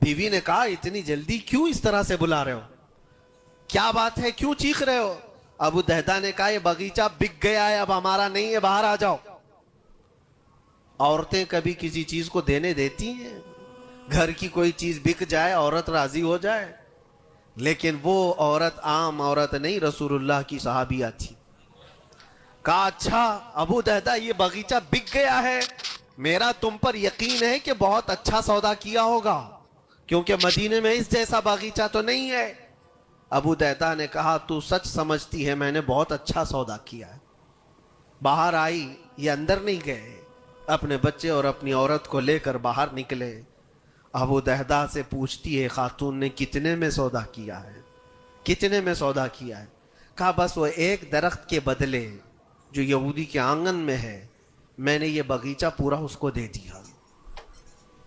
بیوی نے کہا اتنی جلدی کیوں اس طرح سے بلا رہے ہو, کیا بات ہے, کیوں چیخ رہے ہو؟ ابو دہدہ نے کہا یہ باغیچہ بک گیا ہے, اب ہمارا نہیں ہے, باہر آ جاؤ. عورتیں کبھی کسی چیز کو دینے دیتی ہیں؟ گھر کی کوئی چیز بک جائے عورت راضی ہو جائے, لیکن وہ عورت عام عورت نہیں, رسول اللہ کی صحابیہ تھی. کہا اچھا ابو دہدہ یہ باغیچہ بک گیا ہے, میرا تم پر یقین ہے کہ بہت اچھا سودا کیا ہوگا, کیونکہ مدینے میں اس جیسا باغیچہ تو نہیں ہے. ابو دہدہ نے کہا تو سچ سمجھتی ہے میں نے بہت اچھا سودا کیا ہے. باہر آئی, یہ اندر نہیں گئے, اپنے بچے اور اپنی عورت کو لے کر باہر نکلے. ابو دہدہ سے پوچھتی ہے خاتون نے کتنے میں سودا کیا ہے, کتنے میں سودا کیا ہے؟ کہا بس وہ ایک درخت کے بدلے جو یہودی کے آنگن میں ہے, میں نے یہ باغیچہ پورا اس کو دے دیا.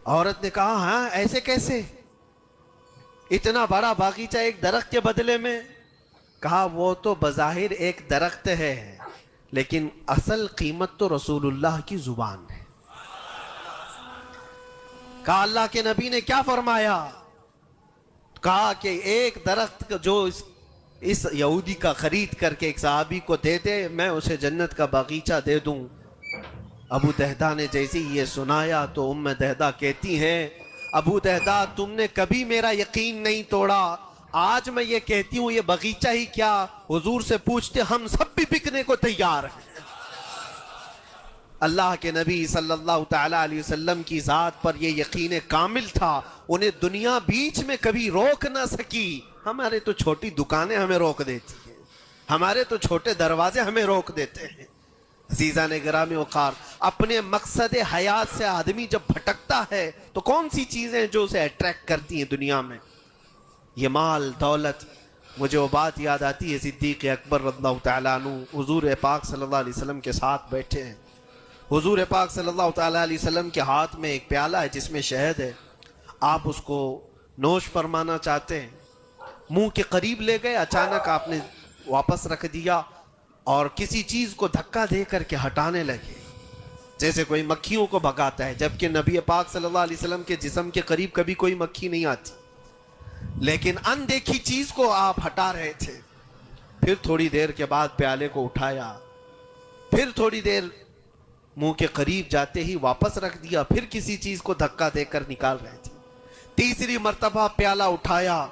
عورت نے کہا ہاں ایسے کیسے, اتنا بڑا باغیچہ ایک درخت کے بدلے میں؟ کہا وہ تو بظاہر ایک درخت ہے, لیکن اصل قیمت تو رسول اللہ کی زبان ہے. کہا اللہ کے نبی نے کیا فرمایا؟ کہا کہ ایک درخت جو اس یہودی کا خرید کر کے ایک صحابی کو دے دے, میں اسے جنت کا باغیچہ دے دوں. ابو دہدہ نے جیسے یہ سنایا تو ام دہدہ کہتی ہیں ابو دہدہ تم نے کبھی میرا یقین نہیں توڑا, آج میں یہ کہتی ہوں یہ باغیچہ ہی کیا, حضور سے پوچھتے ہم سب بھی بکنے کو تیار ہیں. اللہ کے نبی صلی اللہ تعالی علیہ وسلم کی ذات پر یہ یقین کامل تھا, انہیں دنیا بیچ میں کبھی روک نہ سکی. ہمارے تو چھوٹی دکانیں ہمیں روک دیتی ہیں, ہمارے تو چھوٹے دروازے ہمیں روک دیتے ہیں. عزیزان گرامی وقار, اپنے مقصد حیات سے آدمی جب بھٹکتا ہے تو کون سی چیزیں جو اسے اٹریکٹ کرتی ہیں دنیا میں؟ یہ مال دولت. مجھے وہ بات یاد آتی ہے, صدیق اکبر رضی اللہ تعالیٰ عنہ حضور پاک صلی اللہ علیہ وسلم کے ساتھ بیٹھے ہیں. حضور پاک صلی اللہ تعالیٰ علیہ وسلم کے ہاتھ میں ایک پیالہ ہے جس میں شہد ہے, آپ اس کو نوش فرمانا چاہتے ہیں, منہ کے قریب لے گئے, اچانک آپ نے واپس رکھ دیا اور کسی چیز کو دھکا دے کر کے ہٹانے لگے, جیسے کوئی مکھیوں کو بھگاتا ہے, جبکہ نبی پاک صلی اللہ علیہ وسلم کے جسم کے قریب کبھی کوئی مکھی نہیں آتی, لیکن اندیکھی چیز کو آپ ہٹا رہے تھے. پھر تھوڑی دیر کے بعد پیالے کو اٹھایا, پھر تھوڑی دیر منہ کے قریب جاتے ہی واپس رکھ دیا, پھر کسی چیز کو دھکا دے کر نکال رہے تھے. تیسری مرتبہ پیالہ اٹھایا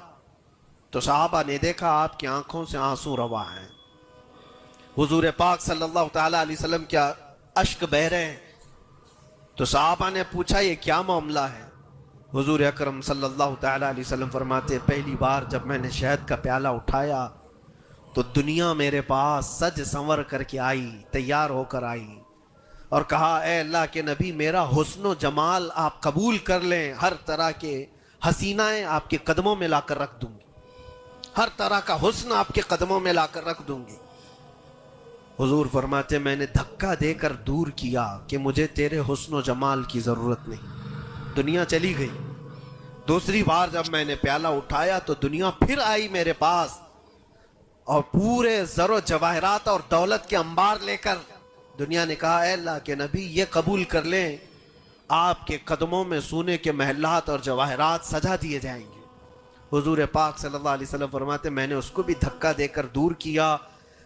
تو صحابہ نے دیکھا آپ کی آنکھوں سے آنسو روا ہیں, حضور پاک صلی اللہ تعالیٰ علیہ وسلم کیا اشک بہ رہے ہیں. تو صحابہ نے پوچھا یہ کیا معاملہ ہے؟ حضور اکرم صلی اللہ تعالیٰ علیہ وسلم فرماتے پہلی بار جب میں نے شہد کا پیالہ اٹھایا تو دنیا میرے پاس سج سنور کر کے آئی, تیار ہو کر آئی, اور کہا اے اللہ کے نبی میرا حسن و جمال آپ قبول کر لیں, ہر طرح کے حسینائیں آپ کے قدموں میں لا کر رکھ دوں گی, ہر طرح کا حسن آپ کے قدموں میں لا کر رکھ دوں گی. حضور فرماتے میں نے دھکا دے کر دور کیا کہ مجھے تیرے حسن و جمال کی ضرورت نہیں, دنیا چلی گئی. دوسری بار جب میں نے پیالہ اٹھایا تو دنیا پھر آئی میرے پاس, اور پورے زر و جواہرات اور دولت کے انبار لے کر. دنیا نے کہا اے اللہ کے نبی یہ قبول کر لیں, آپ کے قدموں میں سونے کے محلات اور جواہرات سجا دیے جائیں گے. حضور پاک صلی اللہ علیہ وسلم فرماتے میں نے اس کو بھی دھکا دے کر دور کیا,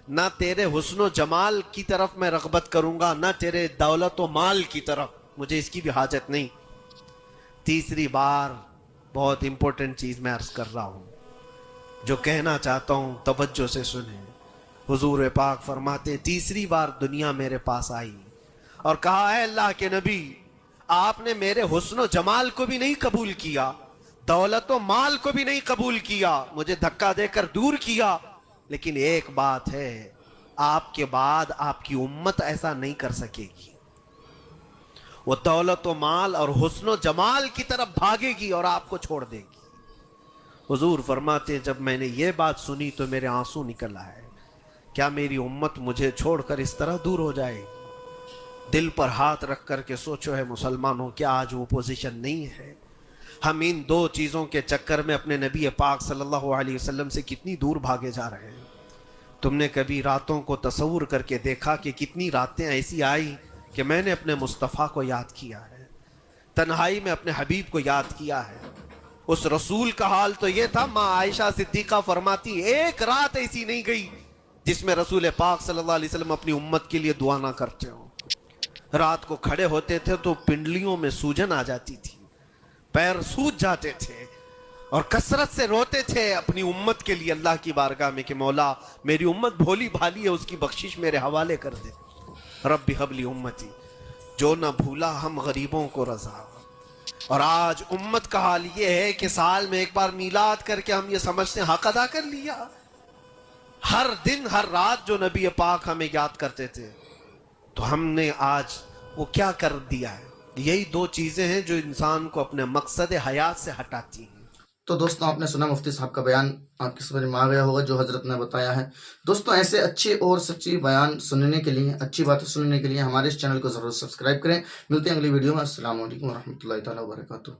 نہ تیرے حسن و جمال کی طرف میں رغبت کروں گا, نہ تیرے دولت و مال کی طرف, مجھے اس کی بھی حاجت نہیں. تیسری بار بہت امپورٹنٹ چیز میں عرض کر رہا ہوں, جو کہنا چاہتا ہوں توجہ سے سنیں. حضور پاک فرماتے تیسری بار دنیا میرے پاس آئی اور کہا اے اللہ کے نبی آپ نے میرے حسن و جمال کو بھی نہیں قبول کیا, دولت و مال کو بھی نہیں قبول کیا, مجھے دھکا دے کر دور کیا, لیکن ایک بات ہے آپ کے بعد آپ کی امت ایسا نہیں کر سکے گی, وہ دولت و مال اور حسن و جمال کی طرف بھاگے گی اور آپ کو چھوڑ دے گی. حضور فرماتے جب میں نے یہ بات سنی تو میرے آنسو نکل آئے, کیا میری امت مجھے چھوڑ کر اس طرح دور ہو جائے؟ دل پر ہاتھ رکھ کر کے سوچو ہے مسلمانوں, کیا آج وہ پوزیشن نہیں ہے؟ ہم ان دو چیزوں کے چکر میں اپنے نبی پاک صلی اللہ علیہ وسلم سے کتنی دور بھاگے جا رہے ہیں. تم نے کبھی راتوں کو تصور کر کے دیکھا کہ کتنی راتیں ایسی آئی کہ میں نے اپنے مصطفیٰ کو یاد کیا ہے, تنہائی میں اپنے حبیب کو یاد کیا ہے, اس رسول کا حال تو یہ تھا، ماں عائشہ صدیقہ فرماتی ایک رات ایسی نہیں گئی جس میں رسول پاک صلی اللہ علیہ وسلم اپنی امت کے لیے دعا نہ کرتے ہوں۔ رات کو کھڑے ہوتے تھے تو پنڈلیوں میں سوجن آ جاتی تھی، پیر سوج جاتے تھے، اور کثرت سے روتے تھے اپنی امت کے لیے اللہ کی بارگاہ میں کہ مولا میری امت بھولی بھالی ہے، اس کی بخشش میرے حوالے کر دے۔ رب حب لی امتی، جو نہ بھولا ہم غریبوں کو رضا۔ اور آج امت کا حال یہ ہے کہ سال میں ایک بار میلاد کر کے ہم یہ سمجھتے ہیں حق ادا کر لیا۔ ہر دن ہر رات جو نبی پاک ہمیں یاد کرتے تھے، تو ہم نے آج وہ کیا کر دیا ہے؟ یہی دو چیزیں ہیں جو انسان کو اپنے مقصد حیات سے ہٹاتی ہیں۔ تو دوستوں آپ نے سنا مفتی صاحب کا بیان، آپ کی سمجھ میں آ گیا ہوگا جو حضرت نے بتایا ہے۔ دوستوں ایسے اچھے اور سچی بیان سننے کے لیے، اچھی باتیں سننے کے لیے ہمارے اس چینل کو ضرور سبسکرائب کریں۔ ملتے ہیں اگلی ویڈیو میں۔ السلام علیکم ورحمۃ اللہ تعالیٰ وبرکاتہ۔